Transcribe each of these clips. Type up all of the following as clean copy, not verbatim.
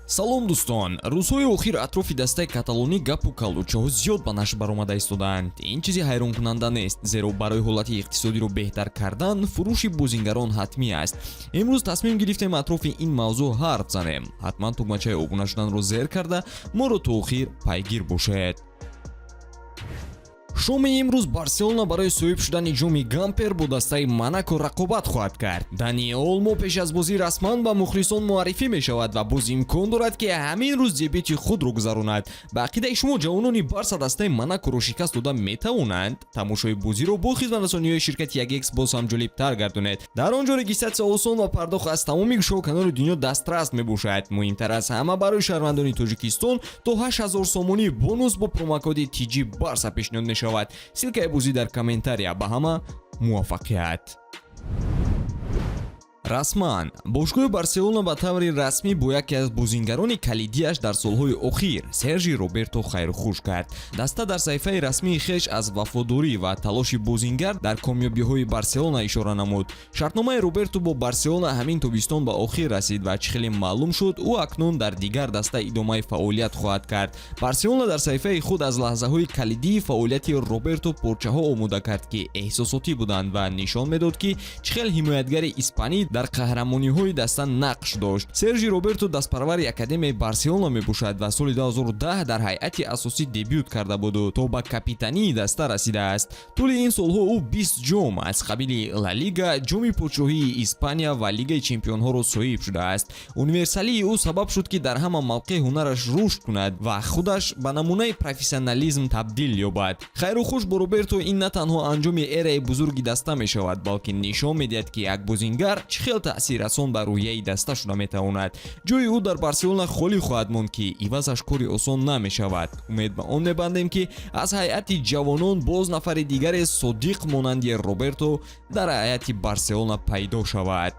салом дӯстон, рӯзҳои охир атрофи дастаи каталонӣ гапу калучаҳо зиёд ба нашр баромада истодаанд. Ин чизи ҳайронкунанда нест, зеро барои ҳолати иқтисодиро беҳтар кардан фурӯши бозингарон ҳатмӣ аст. Имрӯз тасмим гирифтем атрофи ин мавзӯъ ҳарф занем. ҳатман тугмачаи обуна шуданро зер карда моро то охир пайгир бошед. шоми имрӯз Барселона барои соҳиб шудани ҷоми Гампер бо дастаи Монако рақобат хоҳад кард. Дани Олмо пеш аз бозӣ расман ба мухлисон муаррифӣ мешавад ва боз имкон дорад ки ҳамин рӯз дебюти худро гузаронад. Ба ақидаи шумо ҷавонони Барса дастаи Монакоро шикаст дода метавонанд? Тамошои бозиро бо хизматрасониҳои ширкати 1x боз ҳам ҷолибтар гардонед. Дар он ҷо регистратсия осон ва пардохт аз тамоми гӯшовканори дунё дастрас мебошад. Муҳимтар аз ҳама барои шаҳрвандони Тоҷикистон то 8000 сомони бонус бо промокоди TJBARCA пешниҳод мешавад. Ссилкаи бозӣ дар комментария. Ба ҳама муваффақият. Расман бошгоҳи Барселона ба таври расмӣ бо яке аз бозингарони калидиаш дар солҳои охир Сержи Роберто хайрухуш кард. Даста дар саҳифаи расмии хеш аз вафодорӣ ва талоши бозингар дар комёбиҳои Барселона ишора намуд. Шартномаи Роберто бо Барселона ҳамин тобистон ба охир расид ва чӣ хеле маълум шуд, ӯ акнун дар дигар даста идомаи фаъолият хоҳад кард. Барселона дар саҳифаи худ аз лаҳзаҳои калидии фаъолияти Роберто порчаҳо омода кард, ки эҳсосотӣ буданд ва нишон медод, ки чӣ хел ҳимоятгари испанӣ дар қаҳрамониҳои даста нақш дошт. Сержи Роберто дастпарвари академияи Барселона мебошад ва соли 2010 дар ҳайати асосӣ дебют карда буду, то ба капитании даста расидааст. тӯли ин солҳо ӯ 20 ҷом аз қабили Ла Лига, ҷоми подшоҳии Испания ва Лигаи чемпионҳоро соҳиб шудааст. универсалии ӯ сабаб шуд, ки дар ҳама мавқеъ ҳунараш рушд кунад ва худаш ба намунаи профессионализм табдил ёбад. Хайрухуш бо Роберто ин на танҳо анҷоми эраи бузурги даста мешавад, балки нишон медиҳад, ки як бозингар чӣ хел таъсиррасон ба рӯҳияи даста шуда метавонад. ҷои ӯ дар Барселона холӣ хоҳад монд, ки ивазаш кори осон намешавад. умед ба он мебандем, ки аз ҳайати ҷавонон боз нафари дигаре содиқ монанди Роберто дар ҳайати Барселона пайдо шавад.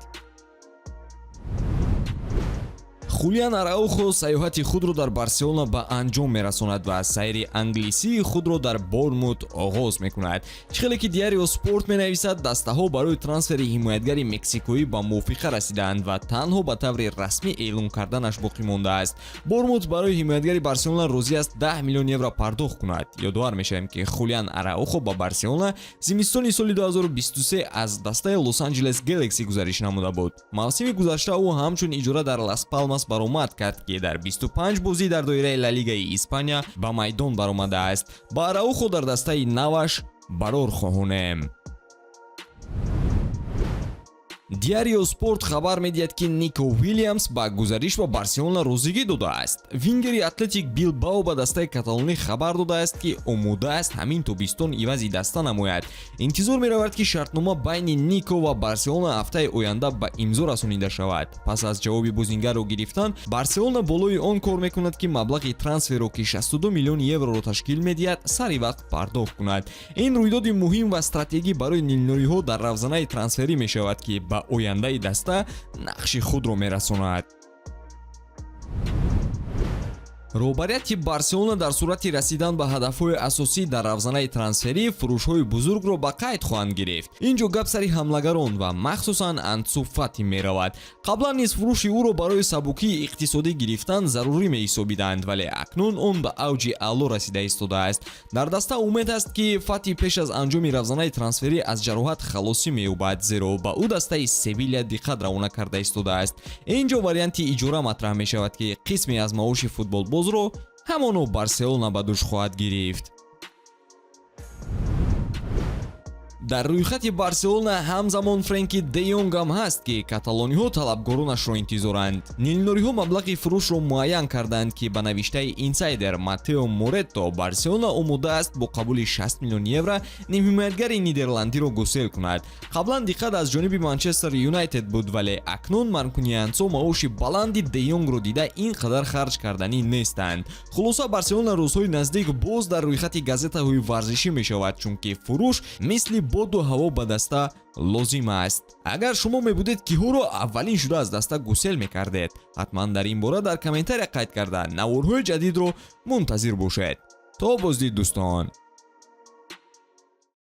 Хулиан Араухо саёҳати худро дар Барселона ба анҷом мерасонад ва сайри англисии худро дар Борнмут оғоз мекунад. чӣ хеле ки Диарио Спорт менависад, дастаҳо барои трансфери ҳимоятгари мексикоӣ ба мувофиқа расидаанд ва танҳо ба таври расмӣ эълон карданаш боқӣ мондааст. Борнмут барои ҳимоятгари Барселона розӣ аст 10 миллион евро пардохт кунад. ёдовар мешавем, ки Хулиан Араухо ба Барселона зимистони соли 2023 аз дастаи Лос-Анҷелес Galaxy гузариш намуда буд. мавсими гузашта ӯ ҳамчун иҷора дар Лас Палмас баромад кард, ки дар 25 бозӣ дар доираи Ла Лигаи Испания ба майдон баромадааст. Ба Араухо дар дастаи наваш барор хоҳонем. Диарио Спорт хабар медиҳад, ки Нико Вилямс ба гузариш ба Барселона розигӣ додааст. Вингери Атлетик Билбао ба дастаи каталонӣ хабар додааст, ки омода аст ҳамин тобистон ивази даста намояд. интизор меравад, ки шартнома байни Нико ва Барселона ҳафтаи оянда ба имзо расонида шавад. Пас аз ҷавоби бозингарро гирифтан, Барселона болои он кор мекунад, ки маблағи трансферро, ки 62 миллион евроро ташкил медиҳад, сари вақт пардохт кунад. ин рӯйдоди муҳим ва стратегӣ барои нилнориҳо дар равзанаи трансферӣ мешавад, ки ба ояндаи даста нақши худро мерасонад. роҳбарияти Барселона дар сурати расидан ба ҳадафҳои асосӣ дар равзанаи трансферӣ фурӯшҳои бузургро ба қайд хоҳанд гирифт. ин ҷо гап сари ҳамлагарон ва махсусан Ансу Фати меравад. қаблан низ фурӯши ӯро барои сабукии иқтисодӣ гирифтан зарурӣ меҳисобиданд, вале акнун он ба авҷи аъло расида истодааст. дар даста умед аст, ки Фати пеш аз анҷоми равзанаи трансферӣ аз ҷароҳат халосӣ меёбад, зеро ба ӯ дастаи Севилия диққат равона карда истодааст. ин ҷо варианти иҷора матрах мешавад, ки қисме аз маоши футболбозро ҳамоно Барселона ба дӯш хоҳад гирифт. дар рӯйхати Барселона ҳамзамон Френки де Йонг ҳам ҳаст, ки каталониҳо талабгоронашро интизоранд. нилнориҳо маблағи фурӯшро муайян карданд, ки ба навиштаи инсайдер Матео Моретто Барселона омода аст бо қабули 60 миллион евро нимҳимоятгари нидерландиро гусел кунад. қаблан диққат аз ҷониби Манчестер Юнайтед буд, вале акнун маркуниянсо маоши баланди де Йонгро дида ин қадар харҷ карданӣ нестанд. хулоса Барселона рӯзҳои наздик боз дар рӯйхати газетаҳои варзишӣ мешавад, чунки фурӯш мисли боду ҳаво ба даста лозим аст. агар шумо мебудед киҳоро аввалин шуда аз даста гусел мекардед, ҳатман дар ин бора дар комментария қайд карда наворҳои ҷадидро мунтазир бошед. то боздид дӯстон.